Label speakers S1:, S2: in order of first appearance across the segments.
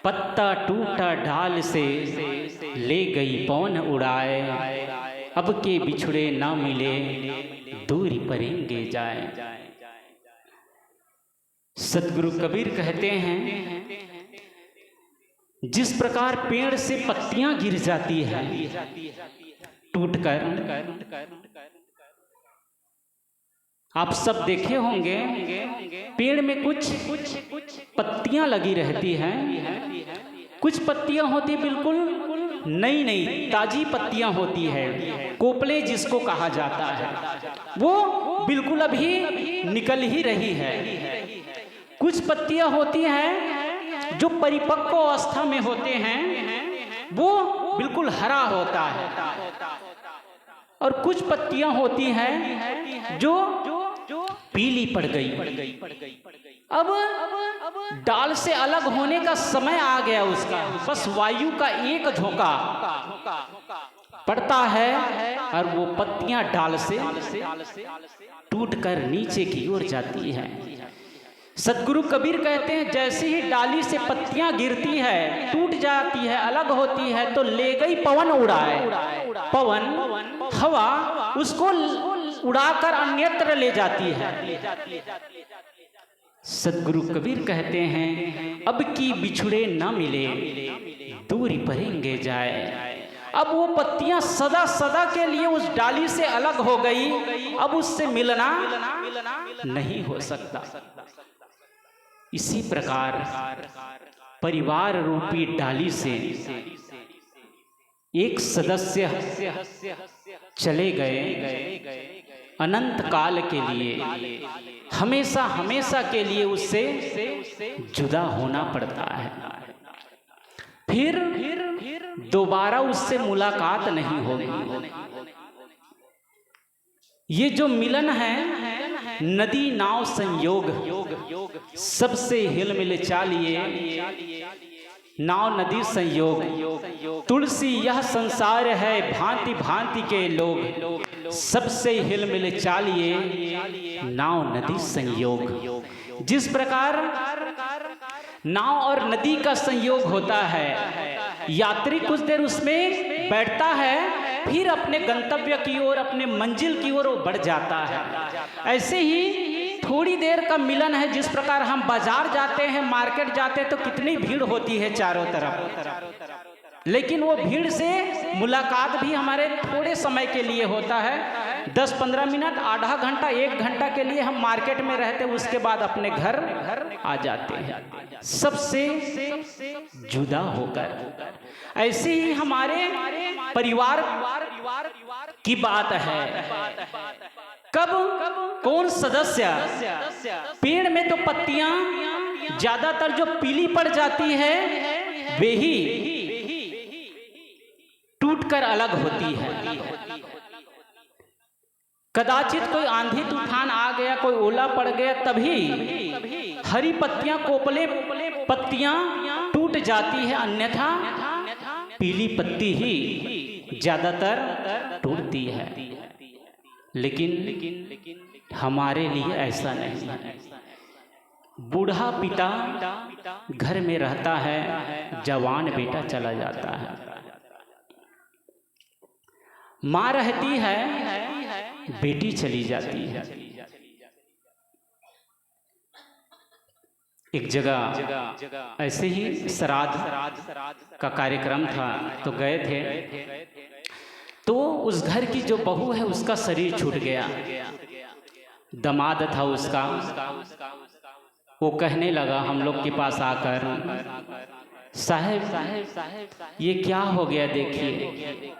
S1: पत्ता टूटा ढाल से ले गई पवन उड़ाए, अब के बिछड़े ना मिले दूरी परेंगे जाए। सतगुरु कबीर कहते हैं, जिस प्रकार पेड़ से पत्तियां गिर जाती है टूटकर, आप सब देखे होंगे पेड़ में कुछ पत्तियां लगी रहती हैं, कुछ पत्तियां होती बिल्कुल नई नई ताजी पत्तियां होती है, कोपले जिसको कहा जाता है, वो बिल्कुल अभी निकल ही रही है। कुछ पत्तियां होती हैं जो परिपक्व अवस्था में होते हैं, वो बिल्कुल हरा होता है, और कुछ पत्तियां होती हैं जो पीली पड़ गई। अब डाल से अलग होने का समय आ गया उसका, बस वायु का एक झोंका पड़ता है और वो पत्तियां डाल से टूटकर नीचे की ओर जाती है। सतगुरु कबीर कहते हैं, जैसे ही डाली से पत्तियां गिरती है, टूट जाती है, अलग होती है, तो ले गई पवन उड़ाए। पवन हवा उसको उड़ाकर अन्यत्र ले जाती है। सतगुरु कबीर कहते हैं, अब की बिछुड़े न मिले दूरी परेंगे जाए। अब वो पत्तियां सदा सदा के लिए उस डाली से अलग हो गई, अब उससे मिलना नहीं हो सकता। इसी प्रकार परिवार रूपी डाली से एक सदस्य चले गए, अनंत काल के लिए, हमेशा हमेशा के लिए उससे जुदा होना पड़ता है। फिर दोबारा उससे मुलाकात नहीं होगी। ये जो मिलन है, नदी नाव संयोग, सबसे हिल मिल चालिए नाव नदी संयोग। तुलसी यह संसार है भांति भांति के लोग, सबसे हिल मिल चालिए नाव नदी संयोग। जिस प्रकार नाव और नदी का संयोग होता है, यात्री कुछ देर उसमें बैठता है, फिर अपने गंतव्य की ओर, अपने मंजिल की ओर वो बढ़ जाता है। ऐसे ही थोड़ी देर का मिलन है। जिस प्रकार हम बाजार जाते हैं, मार्केट जाते हैं, तो कितनी भीड़ होती है चारों तरफ, लेकिन वो भीड़ से मुलाकात भी हमारे थोड़े समय के लिए होता है। 10-15 मिनट, आधा घंटा, 1 घंटा के लिए हम मार्केट में रहते हैं, उसके बाद अपने घर आ जाते हैं सबसे जुदा होकर। ऐसे ही हमारे परिवार की बात है। कब कौन सदस्य, पेड़ में तो पत्तियां ज्यादातर जो पीली पड़ जाती है वे ही टूटकर अलग होती है। कदाचित कोई आंधी तूफान आ गया, कोई ओला पड़ गया, तभी हरी पत्तियां, कोपले पत्तियां टूट जाती है, अन्यथा पीली पत्ती ही ज्यादातर टूटती है। लेकिन हमारे लिए ऐसा नहीं है। बूढ़ा पिता घर में रहता है, जवान बेटा चला जाता है, माँ रहती है, बेटी चली जाती है। एक जगह ऐसे ही श्राद्ध का कार्यक्रम था, तो गए थे, तो उस घर की जो बहू है उसका शरीर छूट गया। दामाद था उसका, वो कहने लगा हम लोग के पास आकर, साहब ये क्या हो गया, देखिए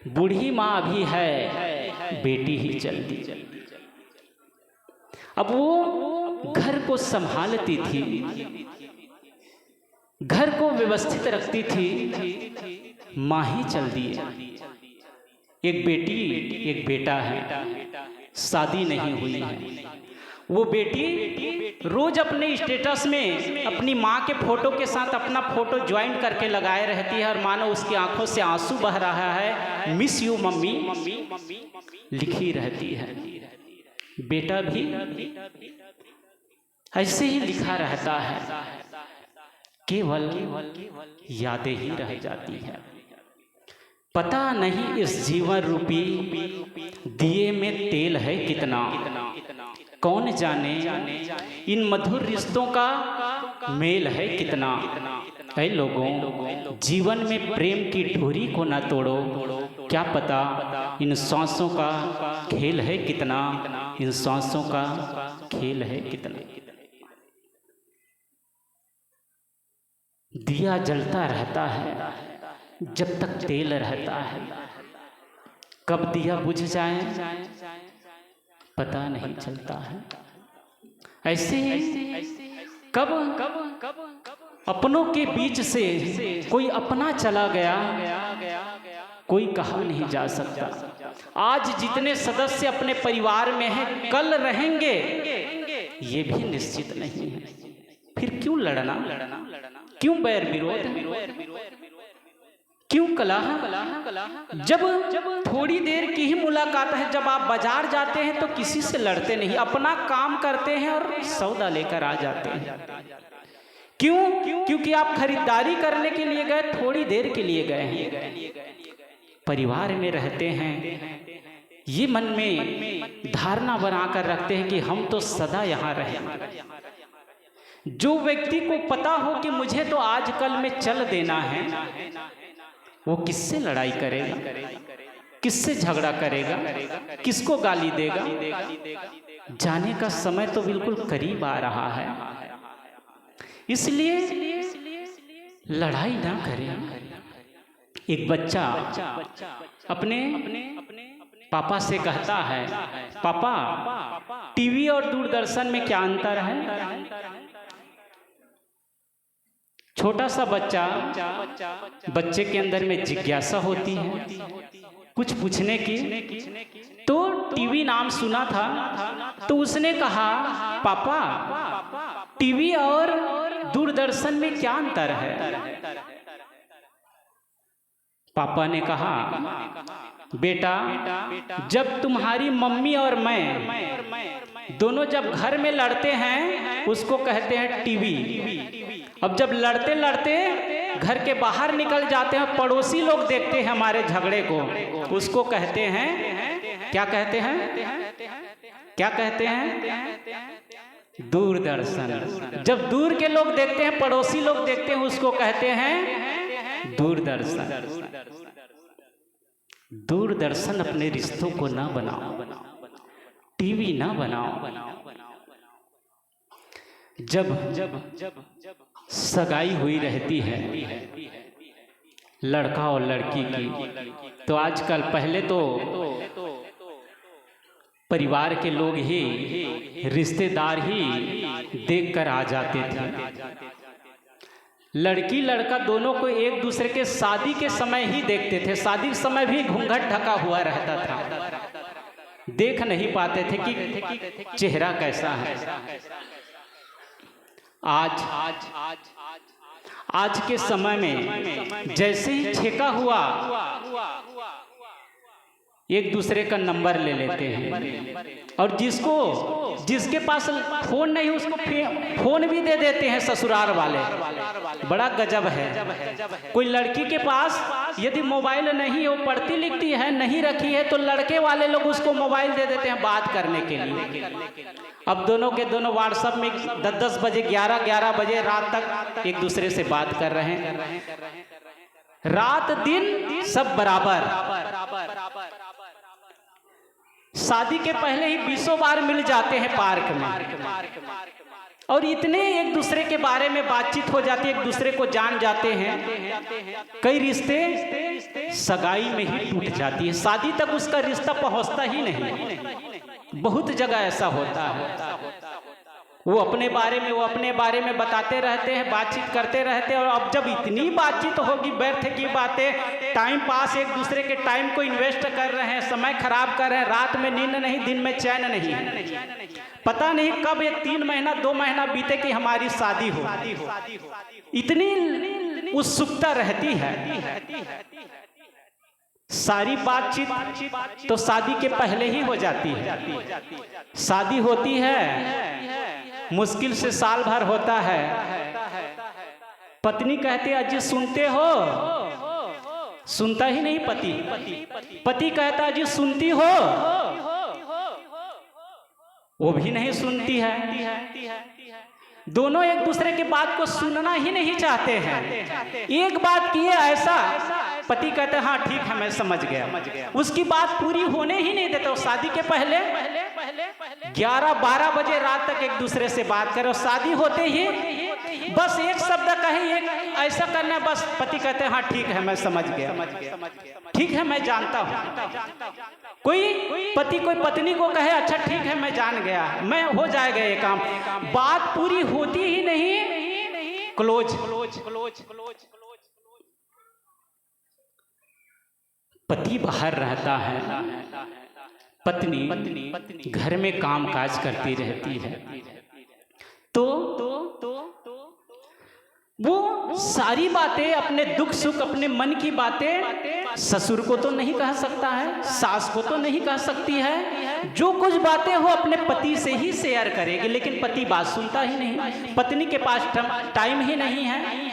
S1: बूढ़ी माँ अभी है, बेटी ही चलती। अब वो घर को संभालती थी, घर को व्यवस्थित रखती थी, माँ ही चल दी। एक बेटी एक बेटा है, शादी नहीं हुई है। वो बेटी रोज अपने स्टेटस में अपनी माँ के फोटो के साथ अपना फोटो ज्वाइन करके लगाए रहती है, और मानो उसकी आंखों से आंसू बह रहा है, मिस यू मम्मी लिखी रहती है। बेटा भी ऐसे ही लिखा रहता है केवल यादें ही रह जाती हैं। पता नहीं इस जीवन रूपी दिए में तेल है कितना, कौन जाने इन मधुर रिश्तों का मेल है कितना। ऐ लोगों, जीवन में प्रेम की डोरी को ना तोड़ो, क्या पता इन सांसों का खेल है कितना, इन सांसों का खेल है कितना। दिया जलता रहता है जब तक तेल रहता है, कब दिया बुझ जाए पता नहीं चलता है। ऐसे कब अपनों के बीच से कोई अपना चला गया, कोई कहा नहीं जा सकता। आज जितने सदस्य अपने परिवार में हैं, कल रहेंगे ये भी निश्चित नहीं है। फिर क्यों लड़ना, क्यों बैर विरोध, क्यों कलह। जब थोड़ी देर की ही मुलाकात है, जब आप बाजार जाते हैं तो किसी से लड़ते नहीं, अपना काम करते हैं और सौदा लेकर आ जाते हैं। क्यों? क्योंकि आप खरीदारी करने के लिए गए, थोड़ी देर के लिए गए हैं। परिवार में रहते हैं, ये मन में धारणा बनाकर रखते हैं कि हम तो सदा यहाँ रहेंगे। जो व्यक्ति को पता हो कि मुझे तो आजकल में चल देना है, वो किससे लड़ाई करेगा, किससे झगड़ा करेगा, किसको गाली देगा। जाने का समय तो बिल्कुल करीब आ रहा है, इसलिए लड़ाई ना करें। एक बच्चा अपने पापा से कहता है, पापा टीवी और दूरदर्शन में क्या अंतर है। छोटा सा बच्चा, बच्चे के अंदर में जिज्ञासा होती है कुछ पूछने की। तो टीवी नाम सुना था तो उसने कहा, पापा टीवी और दूरदर्शन में क्या अंतर है। पापा ने कहा, बेटा जब तुम्हारी मम्मी और मैं दोनों जब घर में लड़ते हैं उसको कहते हैं टीवी। अब जब लड़ते लड़ते घर के बाहर निकल जाते हैं, पड़ोसी लोग देखते हैं हमारे झगड़े को, उसको कहते हैं, क्या कहते हैं, क्या कहते हैं, दूरदर्शन। जब दूर के लोग देखते हैं, पड़ोसी लोग देखते हैं, उसको कहते हैं दूरदर्शन। दूरदर्शन अपने रिश्तों को ना बनाओ, टीवी ना बनाओ। जब सगाई हुई रहती है लड़का और लड़की की, तो आजकल, पहले तो परिवार के लोग ही, रिश्तेदार ही देखकर आ जाते थे। लड़की लड़का दोनों को एक दूसरे के शादी के समय ही देखते थे। शादी के समय भी घूंघट ढका हुआ रहता था, देख नहीं पाते थे कि चेहरा कैसा है। आज के समय में जैसे ही छेका हुआ, एक दूसरे का नंबर ले लेते हैं, और जिसके पास फोन नहीं उसको फोन भी दे देते हैं ससुराल वाले। बड़ा गजब है। कोई लड़की के पास यदि मोबाइल नहीं हो, पढ़ती लिखती है, नहीं रखी है, तो लड़के वाले लोग उसको मोबाइल दे देते हैं बात करने के लिए। अब दोनों के दोनों व्हाट्सएप में 10-10 बजे, 11-11 बजे रात तक एक दूसरे से बात कर रहे हैं। रात दिन सब बराबर। शादी के पहले ही 20 बार मिल जाते हैं पार्क में, और इतने एक दूसरे के बारे में बातचीत हो जाती है, एक दूसरे को जान जाते हैं। कई रिश्ते सगाई में ही टूट जाती है, शादी तक उसका रिश्ता पहुंचता ही नहीं। बहुत जगह ऐसा होता है। वो अपने बारे में बताते रहते हैं, बातचीत करते रहते हैं, और अब जब इतनी बातचीत होगी, व्यर्थ की बातें, टाइम पास, एक दूसरे के टाइम को इन्वेस्ट कर रहे हैं, समय खराब कर रहे हैं, रात में नींद नहीं, दिन में चैन नहीं है। पता नहीं कब एक 3 महीना 2 महीना बीते कि हमारी शादी हो। इतनी उत्सुकता रहती है। सारी बातचीत तो शादी के पहले ही हो जाती है। शादी होती है, मुश्किल से साल भर होता है, पत्नी कहते अजी सुनते हो, सुनता ही नहीं पति। पति कहता अजी सुनती हो, वो भी नहीं सुनती है। दोनों एक दूसरे की बात को सुनना ही नहीं चाहते हैं। एक बात किए ऐसा, पति कहते हाँ ठीक है मैं समझ गया, उसकी बात पूरी होने ही नहीं देते। शादी के पहले 11-12 बजे रात तक एक दूसरे से बात करो, शादी होते ही बस एक शब्द कहे, एक ऐसा करना, बस पति कहते हैं हाँ ठीक है मैं समझ गया, ठीक है मैं जानता हूँ। कोई पति कोई पत्नी को कहे अच्छा ठीक है मैं जान गया, मैं हो जाएगा ये काम, बात पूरी होती ही नहीं, क्लोज। पति बाहर रहता है, पत्नी घर में काम काज करती रहती है, तो वो सारी बातें, अपने दुख सुख, अपने मन की बातें ससुर को तो नहीं कह सकता है, सास को तो नहीं कह सकती है। जो कुछ बातें हो अपने पति से ही शेयर करेगी, लेकिन पति बात सुनता ही नहीं। पत्नी के पास टाइम ही नहीं है।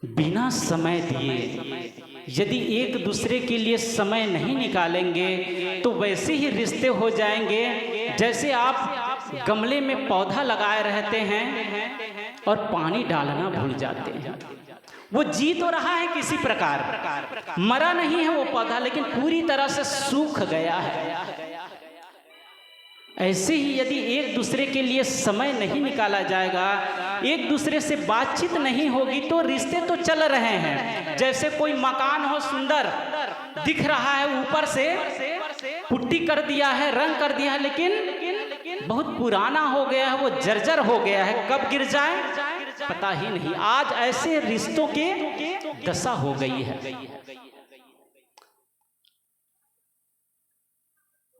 S1: बिना समय दिए यदि एक दूसरे के लिए समय नहीं निकालेंगे तो वैसे ही रिश्ते हो जाएंगे जैसे आप गमले में पौधा लगाए रहते हैं और पानी डालना भूल जाते हैं। वो जी तो रहा है किसी प्रकार, मरा नहीं है वो पौधा, लेकिन पूरी तरह से सूख गया है। ऐसे ही यदि एक दूसरे के लिए समय नहीं निकाला जाएगा, एक दूसरे से बातचीत नहीं होगी, तो रिश्ते तो चल रहे हैं। जैसे कोई मकान हो, सुंदर दिख रहा है, ऊपर से पुट्टी कर दिया है, रंग कर दिया है, लेकिन बहुत पुराना हो गया है, वो जर्जर हो गया है, कब गिर जाए पता ही नहीं। आज ऐसे रिश्तों के दशा हो गई है।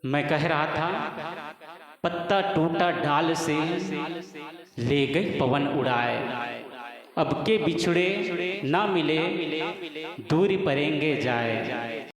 S1: मैं कह रहा था पत्ता टूटा डाल से ले गई पवन उड़ाए, अब के बिछड़े ना मिले दूरी परेंगे जाए।